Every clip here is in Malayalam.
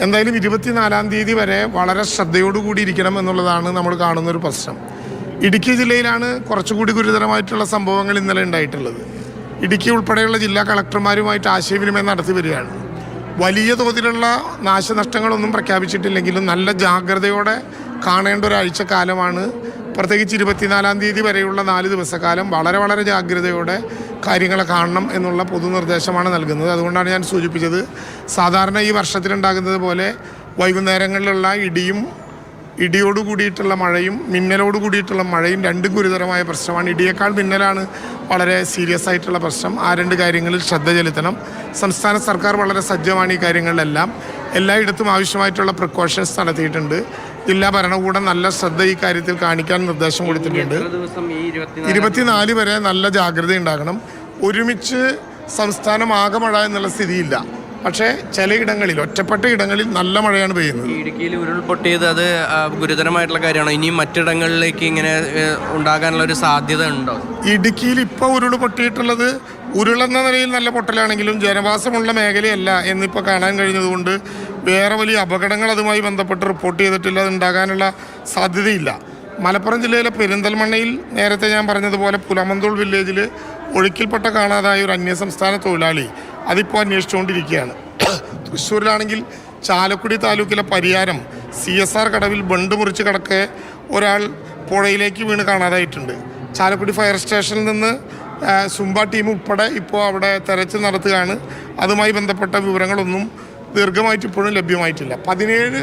എന്തായാലും 24-ാം തീയതി വരെ വളരെ ശ്രദ്ധയോടുകൂടി ഇരിക്കണം എന്നുള്ളതാണ് നമ്മൾ കാണുന്നൊരു പ്രശ്നം. ഇടുക്കി ജില്ലയിലാണ് കുറച്ചുകൂടി ഗുരുതരമായിട്ടുള്ള സംഭവങ്ങൾ ഇന്നലെ ഉണ്ടായിട്ടുള്ളത്. ഇടുക്കി ഉൾപ്പെടെയുള്ള ജില്ലാ കളക്ടർമാരുമായിട്ട് ആശയവിനിമയം നടത്തി വരികയാണ്. വലിയ തോതിലുള്ള നാശനഷ്ടങ്ങളൊന്നും പ്രഖ്യാപിച്ചിട്ടില്ലെങ്കിലും നല്ല ജാഗ്രതയോടെ കാണേണ്ട ഒരാഴ്ച കാലമാണ്. പ്രത്യേകിച്ച് 24-ാം തീയതി വരെയുള്ള 4 ദിവസക്കാലം വളരെ വളരെ ജാഗ്രതയോടെ കാര്യങ്ങളെ കാണണം എന്നുള്ള പൊതുനിർദ്ദേശമാണ് നൽകുന്നത്. അതുകൊണ്ടാണ് ഞാൻ സൂചിപ്പിച്ചത്, സാധാരണ ഈ വർഷത്തിലുണ്ടാകുന്നത് പോലെ വൈകുന്നേരങ്ങളിലുള്ള ഇടിയോട് കൂടിയിട്ടുള്ള മഴയും മിന്നലോട് കൂടിയിട്ടുള്ള മഴയും രണ്ടും ഗുരുതരമായ പ്രശ്നമാണ്. ഇടിയേക്കാൾ മിന്നലാണ് വളരെ സീരിയസ് ആയിട്ടുള്ള പ്രശ്നം. ആ 2 കാര്യങ്ങളിൽ ശ്രദ്ധ ചെലുത്തണം. സംസ്ഥാന സർക്കാർ വളരെ സജ്ജമാണ് ഈ കാര്യങ്ങളിലെല്ലാം. എല്ലായിടത്തും ആവശ്യമായിട്ടുള്ള പ്രിക്കോഷൻസ് നടത്തിയിട്ടുണ്ട്. ജില്ലാ ഭരണകൂടം നല്ല ശ്രദ്ധ ഈ കാര്യത്തിൽ കാണിക്കാൻ നിർദ്ദേശം കൊടുത്തിട്ടുണ്ട്. 24 വരെ നല്ല ജാഗ്രത ഉണ്ടാകണം. ഒരുമിച്ച് സംസ്ഥാനം ആകെ മഴ എന്നുള്ള സ്ഥിതിയില്ല. പക്ഷേ ചിലയിടങ്ങളിൽ, ഒറ്റപ്പെട്ട ഇടങ്ങളിൽ നല്ല മഴയാണ് പെയ്യുന്നത്. ഇടുക്കിയിൽ ഉരുൾപൊട്ടിയത് അത് ഗുരുതരമായിട്ടുള്ള കാര്യമാണോ? ഇനിയും മറ്റിടങ്ങളിലേക്ക് ഇങ്ങനെ ഉണ്ടാകാനുള്ള ഒരു സാധ്യത ഉണ്ടോ? ഇടുക്കിയിൽ ഇപ്പോൾ ഉരുൾ പൊട്ടിയിട്ടുള്ളത് ഉരുളെന്ന നിലയിൽ നല്ല പൊട്ടലാണെങ്കിലും ജനവാസമുള്ള മേഖലയല്ല എന്നിപ്പോൾ കാണാൻ കഴിഞ്ഞതുകൊണ്ട് വേറെ വലിയ അപകടങ്ങൾ അതുമായി ബന്ധപ്പെട്ട് റിപ്പോർട്ട് ചെയ്തിട്ടില്ല. അത് ഉണ്ടാകാനുള്ള സാധ്യതയില്ല. മലപ്പുറം ജില്ലയിലെ പെരിന്തൽമണ്ണയിൽ നേരത്തെ ഞാൻ പറഞ്ഞതുപോലെ പുലമന്തോൾ വില്ലേജിൽ ഒഴുക്കിൽപ്പെട്ട കാണാതായ ഒരു അന്യസംസ്ഥാന തൊഴിലാളി അതിപ്പോൾ അന്വേഷിച്ചുകൊണ്ടിരിക്കുകയാണ്. തൃശ്ശൂരിലാണെങ്കിൽ ചാലക്കുടി താലൂക്കിലെ പരിയാരം CSR കടവിൽ ബണ്ട് മുറിച്ച് കിടക്കെ ഒരാൾ പുഴയിലേക്ക് വീണ് കാണാതായിട്ടുണ്ട്. ചാലക്കുടി ഫയർ സ്റ്റേഷനിൽ നിന്ന് സുംബ ടീം ഉൾപ്പെടെ ഇപ്പോൾ അവിടെ തെരച്ചിൽ നടത്തുകയാണ്. അതുമായി ബന്ധപ്പെട്ട വിവരങ്ങളൊന്നും ദീർഘമായിട്ട് ഇപ്പോഴും ലഭ്യമായിട്ടില്ല. 17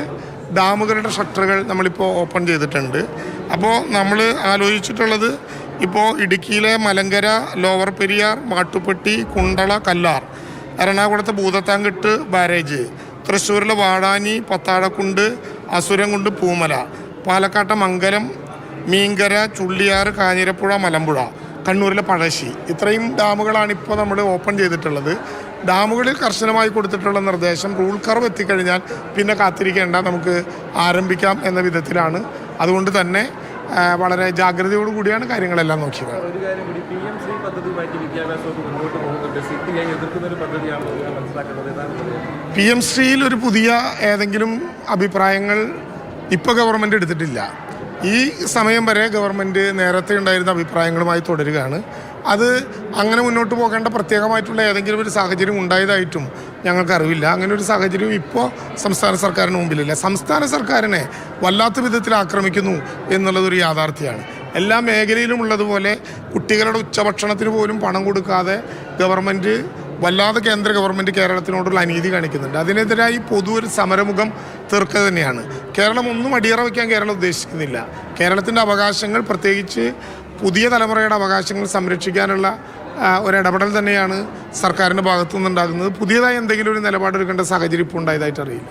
ഡാമുകളുടെ ഷട്ടറുകൾ നമ്മളിപ്പോൾ ഓപ്പൺ ചെയ്തിട്ടുണ്ട്. അപ്പോൾ നമ്മൾ ആലോചിച്ചിട്ടുള്ളത് ഇപ്പോൾ ഇടുക്കിയിലെ മലങ്കര, ലോവർ പെരിയാർ, മാട്ടുപ്പെട്ടി, കുണ്ടള, കല്ലാർ, എറണാകുളത്തെ ഭൂതത്താൻകെട്ട് ബാരേജ്, തൃശ്ശൂരിലെ വാടാനി, പത്താഴക്കുണ്ട്, അസുരംകുണ്ട്, പൂമല, പാലക്കാട്ടെ മംഗലം, മീങ്കര, ചുള്ളിയാറ്, കാഞ്ഞിരപ്പുഴ, മലമ്പുഴ, കണ്ണൂരിലെ പഴശ്ശി, ഇത്രയും ഡാമുകളാണ് ഇപ്പോൾ നമ്മൾ ഓപ്പൺ ചെയ്തിട്ടുള്ളത്. ഡാമുകളിൽ കർശനമായി കൊടുത്തിട്ടുള്ള നിർദ്ദേശം റൂൾ കർവ് എത്തിക്കഴിഞ്ഞാൽ പിന്നെ കാത്തിരിക്കേണ്ട, നമുക്ക് ആരംഭിക്കാം എന്ന വിധത്തിലാണ്. അതുകൊണ്ട് തന്നെ വളരെ ജാഗ്രതയോടുകൂടിയാണ് കാര്യങ്ങളെല്ലാം നോക്കിയത്. ഒരു കാര്യം കൂടി, PMC പദ്ധതിയുമായിട്ട് വിദ്യാഭ്യാസമൊക്കെ മുന്നോട്ട് പോകുന്നുണ്ട്. CPI എതിർക്കുന്ന ഒരു പദ്ധതിയാണോ മനസ്സിലാക്കുന്നത്? PMCയിൽ ഒരു പുതിയ ഏതെങ്കിലും അഭിപ്രായങ്ങൾ ഇപ്പോൾ ഗവൺമെൻറ് എടുത്തിട്ടില്ല. ഈ സമയം വരെ ഗവൺമെൻറ് നേരത്തെ ഉണ്ടായിരുന്ന അഭിപ്രായങ്ങളുമായി തുടരുകയാണ്. അത് അങ്ങനെ മുന്നോട്ട് പോകേണ്ട പ്രത്യേകമായിട്ടുള്ള ഏതെങ്കിലും ഒരു സാഹചര്യം ഉണ്ടായതായിട്ടും ഞങ്ങൾക്കറിവില്ല. അങ്ങനെ ഒരു സാഹചര്യം ഇപ്പോൾ സംസ്ഥാന സർക്കാരിന് മുമ്പിലില്ല. സംസ്ഥാന സർക്കാരിനെ വല്ലാത്ത വിധത്തിൽ ആക്രമിക്കുന്നു എന്നുള്ളതൊരു യാഥാർത്ഥ്യമാണ്. എല്ലാ മേഖലയിലും ഉള്ളതുപോലെ കുട്ടികളുടെ ഉച്ചഭക്ഷണത്തിന് പോലും പണം കൊടുക്കാതെ ഗവൺമെൻറ് വല്ലാതെ കേന്ദ്ര ഗവൺമെൻറ് കേരളത്തിനോടുള്ള അനീതി കാണിക്കുന്നുണ്ട്. അതിനെതിരായി ഒരു സമരമുഖം തീർക്കുക തന്നെയാണ്. കേരളം ഒന്നും അടിയറ വയ്ക്കാൻ കേരളം ഉദ്ദേശിക്കുന്നില്ല. കേരളത്തിൻ്റെ അവകാശങ്ങൾ, പ്രത്യേകിച്ച് പുതിയ തലമുറയുടെ അവകാശങ്ങൾ സംരക്ഷിക്കാനുള്ള ഒരിടപെടൽ തന്നെയാണ് സർക്കാരിൻ്റെ ഭാഗത്തു നിന്നുണ്ടാകുന്നത്. പുതിയതായി എന്തെങ്കിലും ഒരു നിലപാടെടുക്കേണ്ട സാഹചര്യം ഇപ്പോൾ ഉണ്ടായതായിട്ട് അറിയില്ല.